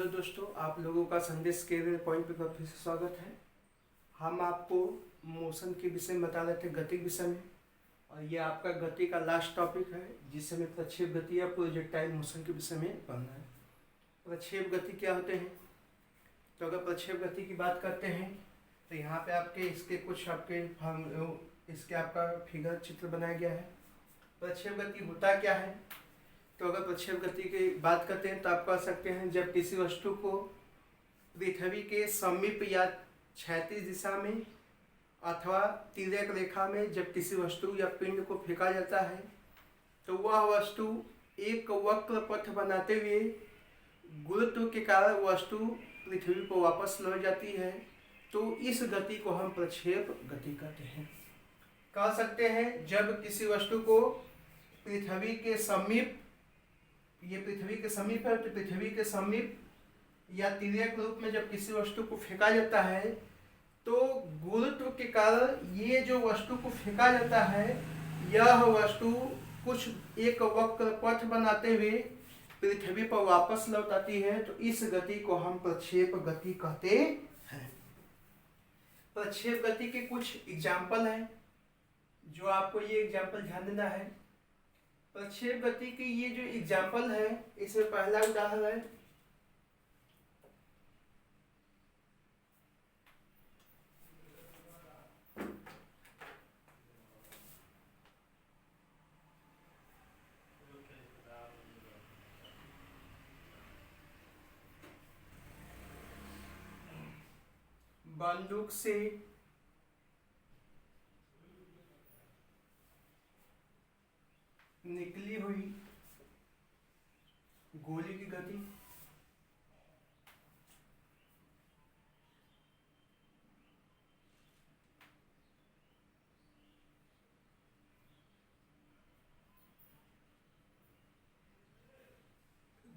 Hello दोस्तों, आप लोगों का संदेश के पॉइंट पे फिर से स्वागत है। हम आपको मोशन के विषय में बता रहे थे, गति के विषय में, और ये आपका गति का लास्ट टॉपिक है जिससे हमें प्रक्षेप गति या प्रोजेक्टाइल मोशन के विषय में पढ़ना है। प्रक्षेप गति क्या होते हैं? तो अगर प्रक्षेप गति की बात करते हैं तो यहाँ पे आपके इसके कुछ इसके आपका फिगर चित्र बनाया गया है। प्रक्षेप गति होता क्या है? तो अगर प्रक्षेप गति की बात करते हैं तो आप कह सकते हैं जब किसी वस्तु को पृथ्वी के समीप या क्षैतिज दिशा में अथवा तिर्यक रेखा में जब किसी वस्तु या पिंड को फेंका जाता है तो वह वस्तु एक वक्र पथ बनाते हुए गुरुत्व के कारण वस्तु पृथ्वी पर वापस लौट जाती है। तो इस गति को हम प्रक्षेप गति कहते हैं। कह सकते हैं जब किसी वस्तु को पृथ्वी के समीप, ये पृथ्वी के समीप है, तो पृथ्वी के समीप या तिर्यक रूप में जब किसी वस्तु को फेंका जाता है तो गुरुत्व के कारण ये जो वस्तु को फेंका जाता है यह वस्तु कुछ एक वक्र पथ बनाते हुए पृथ्वी पर वापस लौट आती है। तो इस गति को हम प्रक्षेप गति कहते हैं। प्रक्षेप गति के कुछ एग्जाम्पल हैं जो आपको ये एग्जाम्पल ध्यान देना है। प्रक्षेप गति की ये जो एग्जाम्पल है, इसमें पहला उदाहरण है बंदूक से निकली हुई गोली की गति,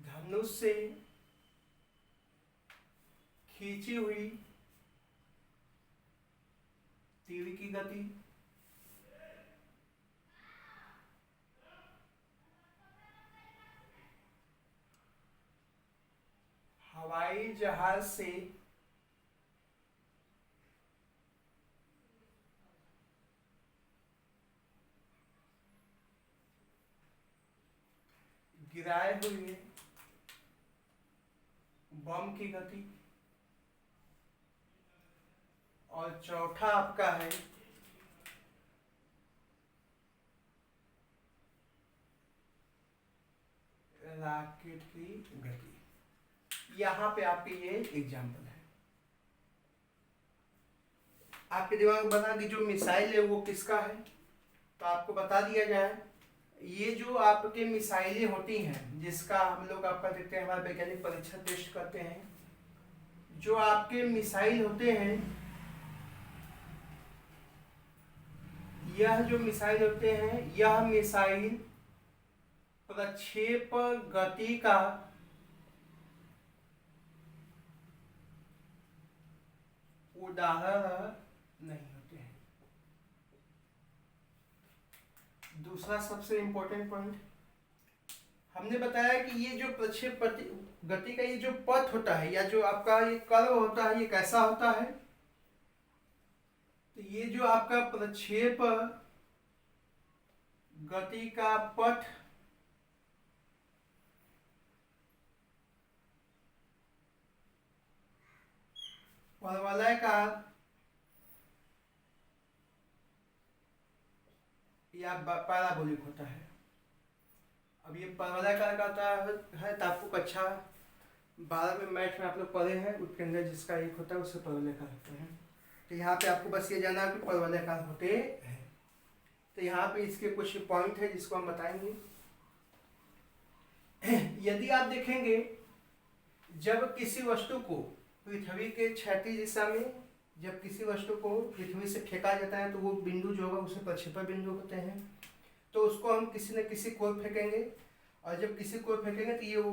धनुष से खींची हुई तीर की गति, हवाई जहाज से गिराए हुए बम की गति, और चौथा आपका है रॉकेट की गति। यहाँ पे आपके ये एग्जाम्पल है। आपके दिमाग में बना कि जो मिसाइल है वो किसका है, तो आपको बता दिया जाए। ये जो आपके मिसाइलें होती हैं जिसका हम लोग आपका देखते हैं, हमारे वैज्ञानिक परीक्षा टेस्ट करते हैं, जो आपके मिसाइल होते हैं, यह जो मिसाइल होते हैं, यह मिसाइल प्रक्षेप गति का उदाहरण नहीं होते हैं। दूसरा सबसे इंपॉर्टेंट पॉइंट, हमने बताया कि ये जो प्रक्षेप गति का ये जो पथ होता है या जो आपका ये कर्व होता है, ये कैसा होता है? तो ये जो आपका प्रक्षेप गति का पथ परवलयाकार या पैराबोलिक होता है। अब ये परवलयाकार का होता है तो आपको कक्षा 12 में मैथ में आप लोग पढ़े हैं, उसके अंदर जिसका एक होता है उसे परवलयाकार होते हैं। तो यहाँ पे आपको बस ये जानना है कि परवलयाकार होते हैं। तो यहाँ पे इसके कुछ पॉइंट है जिसको हम बताएंगे। यदि आप देखेंगे जब किसी वस्तु को पृथ्वी के क्षैतिज दिशा में जब किसी वस्तु को पृथ्वी से फेंका जाता है तो वो बिंदु जो होगा उसे प्रक्षेपण बिंदु होते हैं। तो उसको हम किसी न किसी कोण फेंकेंगे, और जब किसी कोण फेंकेंगे तो ये वो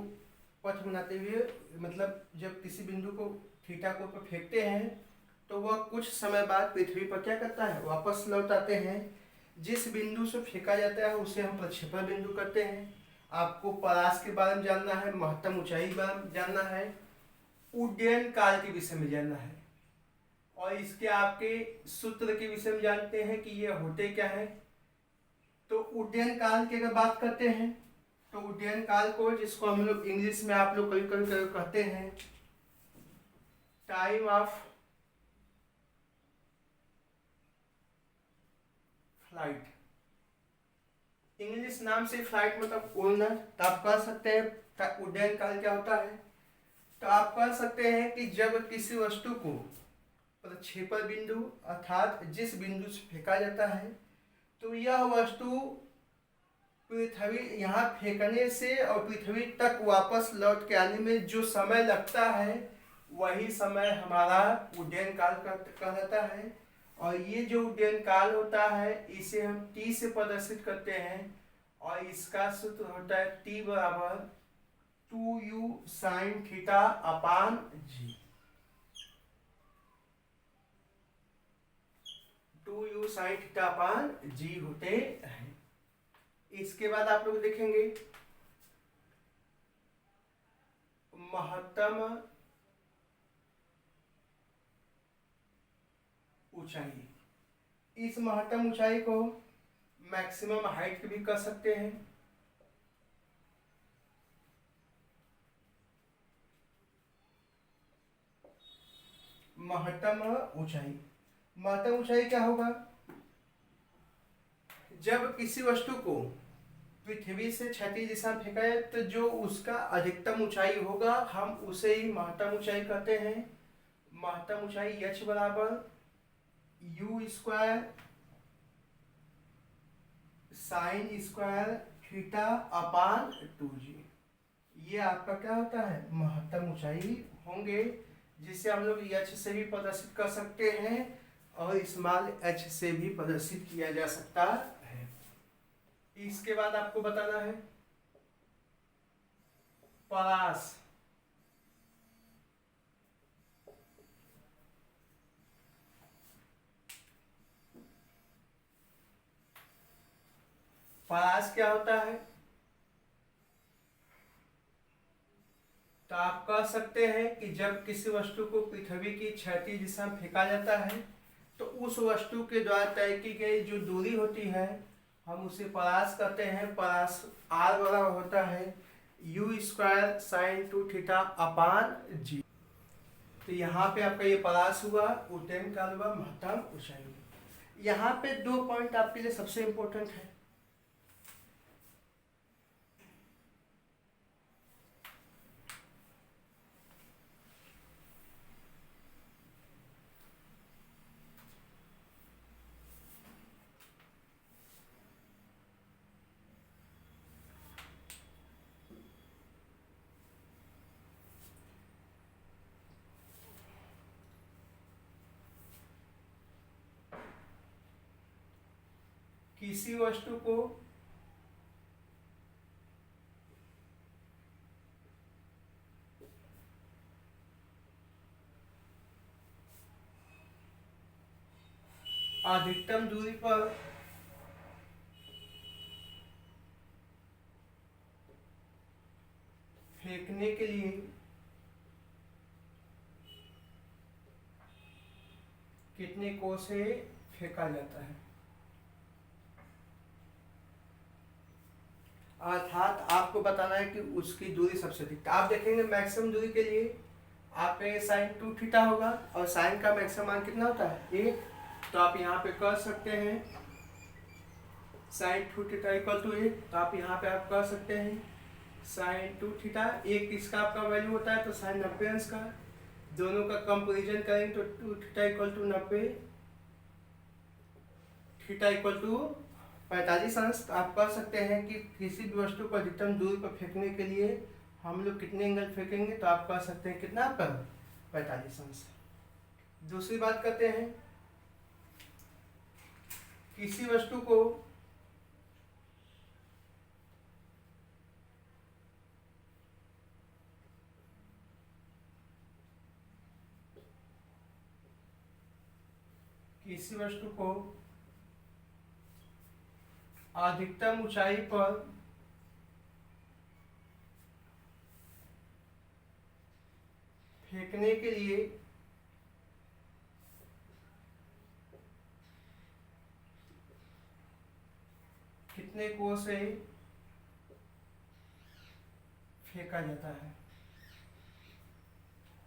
पथ बनाते हुए, मतलब जब किसी बिंदु को थीटा कोण पर फेंकते हैं तो वह कुछ समय बाद पृथ्वी पर क्या करता है, वापस लौट आते हैं। जिस बिंदु से फेंका जाता है उसे हम प्रक्षेपण बिंदु करते हैं। आपको परास के बारे में जानना है, महत्तम ऊंचाई के बारे में जानना है, उड्डयन काल के विषय में जानना है और इसके आपके सूत्र के विषय में जानते हैं कि ये होते क्या है। तो उड्डयन काल की अगर बात करते हैं तो उड्डयन काल को, जिसको हम लोग इंग्लिश में आप लोग कभी कभी कहते हैं टाइम ऑफ फ्लाइट, इंग्लिश नाम से फ्लाइट मतलब उड़ना, तो आप कह सकते हैं उड्डयन काल क्या होता है। तो आप कह सकते हैं कि जब किसी वस्तु को प्रक्षेपण बिंदु अर्थात जिस बिंदु से फेंका जाता है तो यह वस्तु पृथ्वी यहाँ फेंकने से और पृथ्वी तक वापस लौट के आने में जो समय लगता है वही समय हमारा उड्डयन काल कहलाता है। और ये जो उड्डयन काल होता है इसे हम टी से प्रदर्शित करते हैं और इसका सूत्र होता है टी बराबर 2u sin थीटा अपान जी। 2u sin थीटा अपान जी होते हैं। इसके बाद आप लोग देखेंगे महत्तम ऊंचाई, इस महत्तम ऊंचाई को मैक्सिमम हाइट भी कर सकते हैं। महत्तम ऊंचाई, महत्तम ऊंचाई क्या होगा, जब किसी वस्तु को पृथ्वी से क्षैतिज दिशा में फेंका जाए तो जो उसका अधिकतम ऊंचाई होगा हम उसे ही महत्तम ऊंचाई कहते हैं। महत्तम ऊंचाई h बराबर u square sine square theta upon 2g, ये आपका क्या होता है महत्तम ऊंचाई होंगे, जिसे हम लोग h से भी प्रदर्शित कर सकते हैं और स्मॉल h से भी प्रदर्शित किया जा सकता है। इसके बाद आपको बताना है परास, परास क्या होता है। तो आप कह सकते हैं कि जब किसी वस्तु को पृथ्वी की क्षैतिज दिशा में फेंका जाता है तो उस वस्तु के द्वारा तय की गई जो दूरी होती है हम उसे परास कहते हैं। परास r बराबर होता है u square sine 2 theta upon g. तो यहाँ पे आपका ये परास हुआ, उड्डयन काल हुआ, महत्तम ऊंचाई हुई। यहाँ पे 2 पॉइंट आपके लिए सबसे इंपॉर्टेंट है। किसी वस्तु को अधिकतम दूरी पर फेंकने के लिए कितने कोस से फेंका जाता है, अर्थात आपको बताना है कि उसकी दूरी सबसे अधिक। आप देखेंगे मैक्सिमम दूरी के लिए आपका ये साइन 2 थीटा होगा और साइन का मैक्सिमम मान कितना होता है 1। तो आप यहाँ पे कर सकते हैं साइन 2 थीटा इक्वल टू 1। तो आप यहाँ पे आप कर सकते हैं साइन 2 थीटा, एक इसका आपका वैल्यू होता है तो साइन 90 अंश का, दोनों का कंपेरिजन करेंगे तो 2 theta equal to 90, theta equal to 45 अंश। तो आप कह सकते हैं कि किसी भी वस्तु को अधिकतम दूरी पर फेंकने के लिए हम लोग कितने एंगल फेंकेंगे, तो आप कह सकते हैं कितना पर 45 अंश। दूसरी बात करते हैं किसी वस्तु को अधिकतम ऊंचाई पर फेंकने के लिए कितने कोण से फेंका जाता है।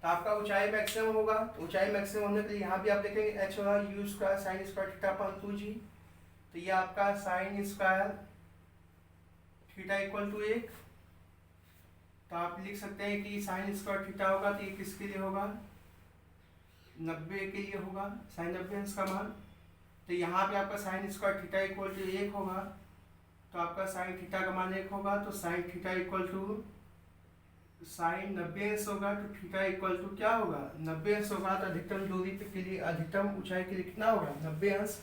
तो आपका ऊंचाई मैक्सिमम होगा, तो ऊंचाई मैक्सिमम होने के लिए यहाँ भी आप देखेंगे एच होगा u square sine square theta upon 2g। तो ये आपका sine square theta equal to 1। तो आप लिख सकते हैं कि साइन स्क्वायर थीटा होगा तो ये किसके लिए होगा, 90 के लिए होगा, साइन 90 अंश का मान। तो यहाँ पे आपका sine square theta equal to 1 होगा, तो आपका साइन थीटा का मान 1 होगा, तो sine theta equal to sine 90 अंश होगा, तो थीटा इक्वल टू क्या होगा, 90 अंश होगा। तो अधिकतम दूरी के लिए, अधिकतम ऊंचाई के लिए कितना होगा, 90 अंश।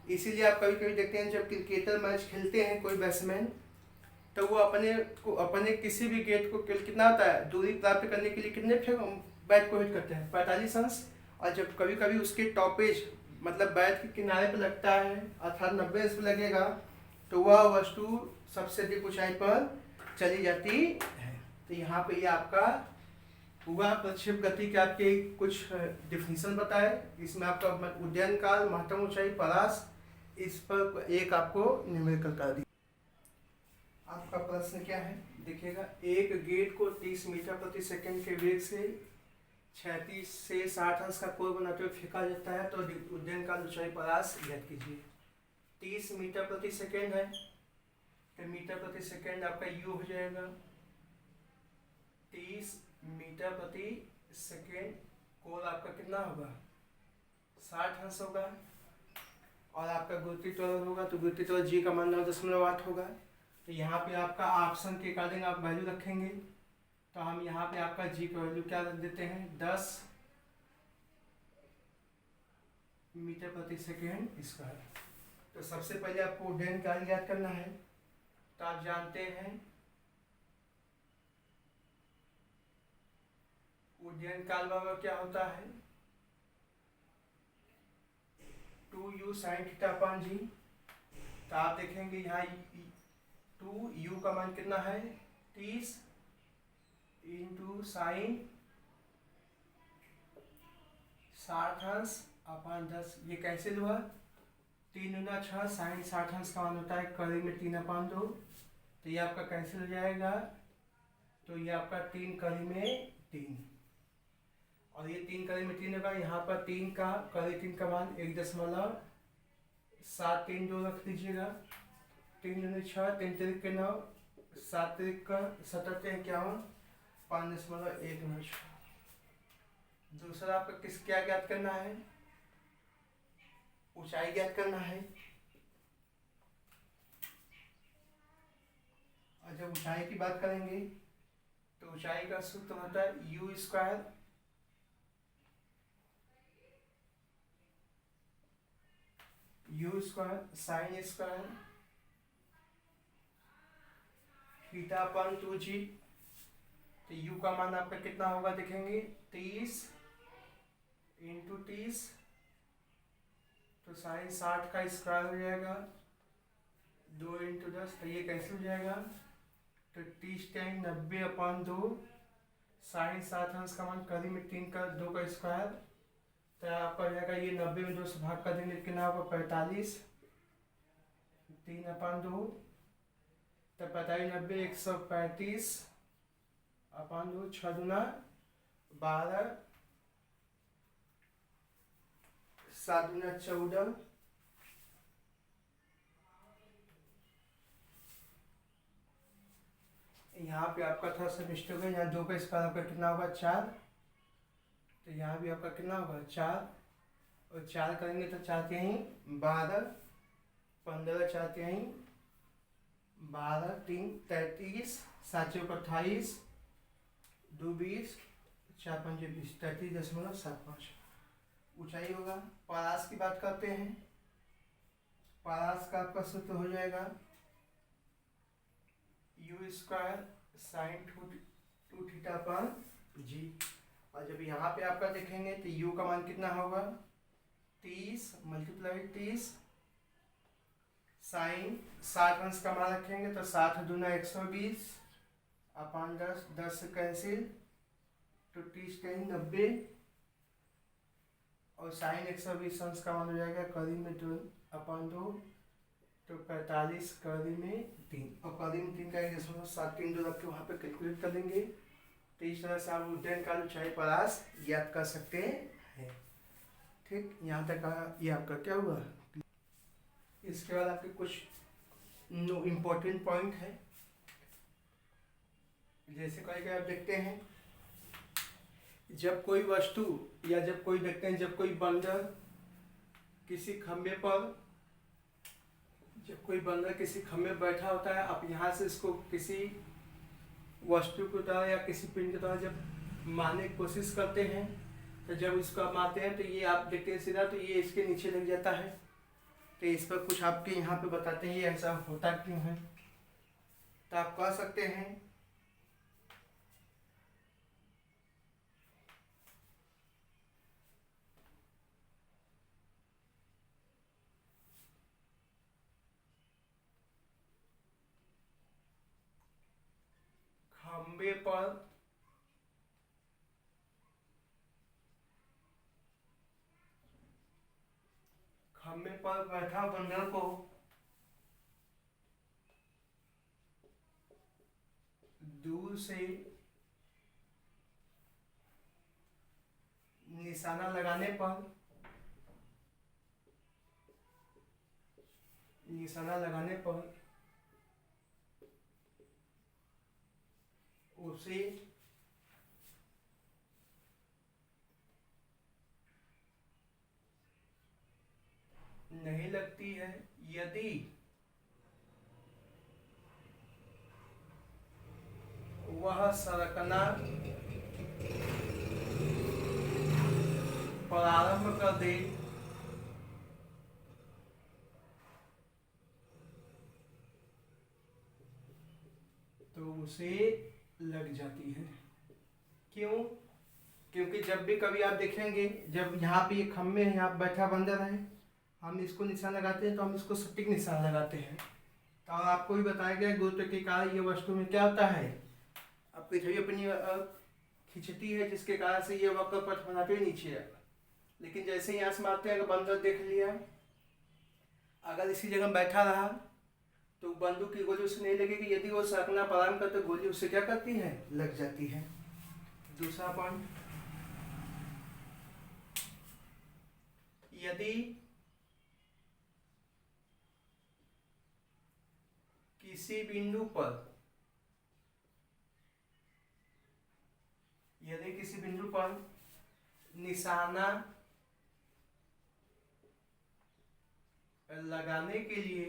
इसीलिए आप कभी कभी देखते हैं जब क्रिकेटर मैच खेलते हैं कोई बैट्समैन, तो वो अपने किसी भी गेट को कितना होता है, दूरी प्राप्त करने के लिए कितने बैट को हिट करते हैं, 45 अंश। और जब कभी कभी उसके टॉपेज मतलब बैट के किनारे पर लगता है अर्थात 90 अंश पर लगेगा, तो वह वस्तु सबसे अधिक ऊंचाई पर चली जाती है। तो यहाँ पे ये आपका हुआ प्रक्षेप गति के आपके कुछ डिफिनीशन बताए। इसमें आपका उड्डयन काल, महत्तम ऊंचाई, परास, इस पर एक आपको न्यूमेरिकल कर दिया। आपका प्रश्न क्या है देखिएगा, एक गेट को 30 मीटर प्रति सेकंड के वेग से 36 से 60 अंश का कोण बनाते हुए फेंका जाता है, तो उड्डयन काल, ऊंचाई, परास ज्ञात कीजिए। 30 मीटर प्रति सेकंड है, तो मीटर प्रति सेकंड आपका यू हो जाएगा। 30 मीटर प्रति सेकेंड कोण आपका कितना होगा, 60 अंश होगा। और आपका गुरुत्वीय त्वरण होगा, तो गुरुत्वीय त्वरण जी का मान 9.8 होगा। तो यहाँ पे आपका ऑप्शन के अकॉर्डिंग आप वैल्यू रखेंगे, तो हम यहाँ पे आपका जी का वैल्यू क्या रख देते हैं, 10 मीटर प्रति सेकेंड स्क्वायर। तो सबसे पहले आपको उड्डयन काल ज्ञात करना है। तो आप जानते हैं उड्डयन काल बराबर क्या होता है, 2u साइन थीटा अपॉन जी। तो आप देखेंगे यहाँ 2u का मान कितना है, 30 इंटू साइन 60 अंश अपॉन 10। ये कैंसिल हुआ, 3 गुना 6 साइन 60 अंश का मान होता है कड़ी में 3 अपॉन 2। तो ये आपका कैंसिल हो जाएगा, तो ये आपका 3 कड़ी में 3, और ये 3 कड़ी में 3 होगा। यहाँ पर 3 का कड़ी 3 का मान 1.732 रख दीजिएगा। 3 दूनी 6, 3 तिरिक के 9, 7 तिरिक का 77 51, 5.196। दूसरा आपका क्या ज्ञात करना है, ऊंचाई ज्ञात करना है। और जब ऊंचाई की बात करेंगे तो ऊंचाई का सूत्र होता है you square sine square theta upon 2g। तो u का मान आपका कितना होगा देखेंगे, 30 इंटू 30, तो साइन 60 का स्क्वायर हो जाएगा, 2 इंटू 10, तो ये कैंसिल हो जाएगा। तो 30 टाइम 90 अपॉन 2, साइन 60 अंश का मान कड़ी में 3 का 2 का स्क्वायर। तो आपका हो जाएगा ये 90 में 2 से भाग कर देंगे कितना होगा, 45, 3 अपॉन 2, तो 45 90 135 अपॉन 2, 6 दूना 12, 7 दूना 14, यहाँ पे आपका थोड़ा सा मिस्टेक है, यहाँ 2 का स्क्वायर आपका कितना होगा, 4। तो यहाँ भी आपका कितना होगा, 4, और 4 करेंगे तो 4 के ही 12, 15 4 के ही 12, 3 33, 7 चौक 28, 2 20, 4 5 20, 33.75 ऊंचाई होगा। परास की बात करते हैं, परास का आपका सूत्र हो जाएगा u square sine 2 theta upon g. और जब यहाँ पे आपका देखेंगे तो u का मान कितना होगा, 30 मल्टीप्लाई 30, साइन 60 अंश का मान रखेंगे तो 60 दूना 120 अपॉन 10, 10 से कैंसिल, तो टी tan 90 और साइन 120 अंश का मान हो जाएगा कड़ी में 2/2, तो 45 कड़ी में 3, और कड़ी में 3 का 1.73 जो रख के वहाँ पे कैलकुलेट कर लेंगे। तो इस तरह से आप उज्जैन का ऊंचाई परास याद कर सकते हैं। ठीक, यहाँ तक ये आपका क्या हुआ। इसके बाद आपके कुछ इम्पोर्टेंट पॉइंट है, जैसे कहीं आप देखते हैं जब कोई वस्तु या जब कोई देखते हैं जब कोई बंदर किसी खंबे पर बैठा होता है, आप यहाँ से इसको किसी वस्तु की तरह या किसी पिंड की तरह जब मारने की कोशिश करते हैं, तो जब इसको आप मारते हैं तो ये आप देखते हैं सीधा, तो ये इसके नीचे लग जाता है। तो इस पर कुछ आपके यहाँ पे बताते हैं ये ऐसा होता क्यों है। तो आप कह सकते हैं खंबे पर बैठा बंदर को दूर से निशाना लगाने पर उसे नहीं लगती है यदि वह सरकना प्रारंभ कर दे तो उसे लग जाती है। क्यों? क्योंकि जब भी कभी आप देखेंगे जब यहाँ पे ये खम्भे हैं, यहाँ बैठा बंदर है, हम इसको निशान लगाते हैं तो हम इसको सटीक निशान लगाते हैं। तो आपको भी बताया गया गुरुत्व के कारण ये वस्तु में क्या होता है, अब पृथ्वी अपनी खिंचती है जिसके कारण से ये वक्र पथ बनाते हुए नीचे आएगा। लेकिन जैसे ही यहाँ से मारते हैं, अगर बंदर देख लिया, अगर इसी जगह बैठा रहा तो बंदूक की गोली उसे नहीं लगेगी। यदि वो सरकना प्रारंभ करते गोली उससे क्या करती है, लग जाती है। दूसरा पॉइंट, यदि किसी बिंदु पर निशाना लगाने के लिए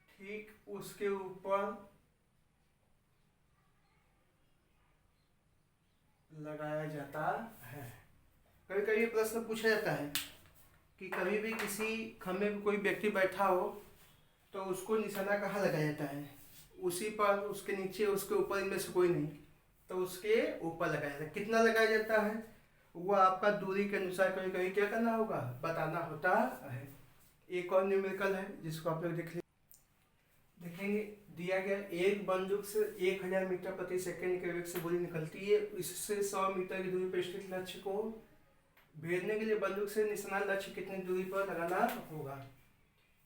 ठीक उसके ऊपर लगाया जाता है। कभी कभी प्रश्न पूछा जाता है कि कभी भी किसी खंभे पर कोई व्यक्ति बैठा हो तो उसको निशाना कहाँ लगाया जाता है, उसी पर, उसके नीचे, उसके ऊपर, इनमें से कोई नहीं, तो उसके ऊपर लगाया जाता है। कितना लगाया जाता है वो आपका दूरी के अनुसार कभी कभी क्या करना होगा, बताना होता है। एक और न्यूमेरिकल है जिसको आप लोग देखेंगे, दिया गया एक बंदूक से 1000 मीटर प्रति सेकंड के वेग से गोली निकलती है। इससे 100 मीटर की दूरी पर स्थित लक्ष्य को भेजने के लिए बंदूक से निशाना लक्ष्य कितनी दूरी पर लगाना होगा।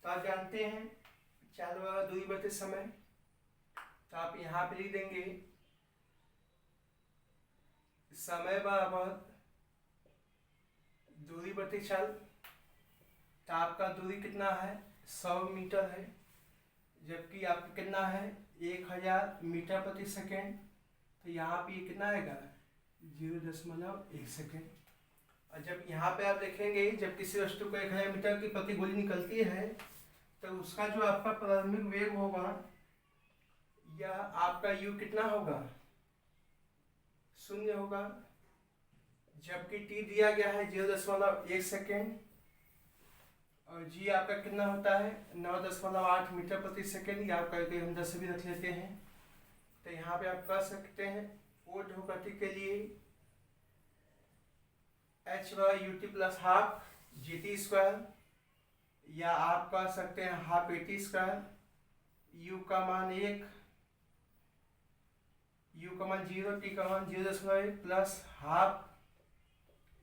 तो आप जानते हैं चाल वाला दूरी बटे समय, तो आप यहाँ पे लिख देंगे समय बराबर दूरी बटे चाल। तो आपका दूरी कितना है, 100 मीटर है, जबकि आपका कितना है 1000 मीटर प्रति सेकेंड। तो यहाँ पे ये कितना आएगा 0.1 सेकेंड। और जब यहाँ पे आप देखेंगे जब किसी वस्तु को 1000 मीटर की प्रति गोली निकलती है तो उसका जो आपका प्रारंभिक वेग होगा या आपका यू कितना होगा, 0 होगा, जबकि टी दिया गया है 0.1 सेकेंड और जी आपका कितना होता है 9.8 मीटर प्रति सेकेंड, या करके हम 10 भी रख लेते हैं। तो यहाँ पे आप कह सकते हैं ऊर्ध्व गति के लिए h/ut plus half GT square, या आप कह सकते हैं हाफ AT स्क्वायर, u का मान 1, u का मान 0, t का मान 0.1 प्लस हाफ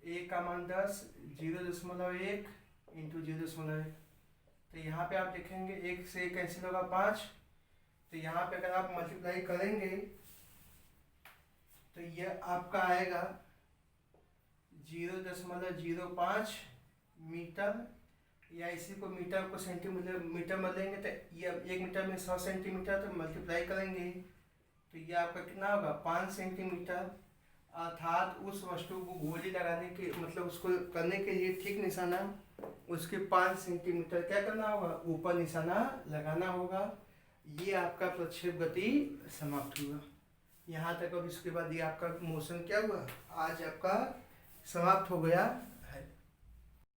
a का मान 10, 0.1 इंटू 0.1। तो यहाँ पे आप देखेंगे 1 से 1 कैंसिल होगा 5। तो यहाँ पे अगर आप मल्टीप्लाई करेंगे तो यह आपका आएगा 0.05 मीटर, या इसी को मीटर को सेंटीमीटर में लेंगे तो ये 1 मीटर में 100 सेंटीमीटर, तो मल्टीप्लाई करेंगे तो ये आपका कितना होगा 5 सेंटीमीटर। अर्थात उस वस्तु को गोली लगाने के मतलब उसको करने के लिए ठीक निशाना उसके 5 सेंटीमीटर क्या करना होगा, ऊपर निशाना लगाना होगा। ये आपका प्रक्षेप गति समाप्त हुआ यहाँ तक। अब इसके बाद ये आपका मोशन क्या हुआ, आज आपका समाप्त हो गया।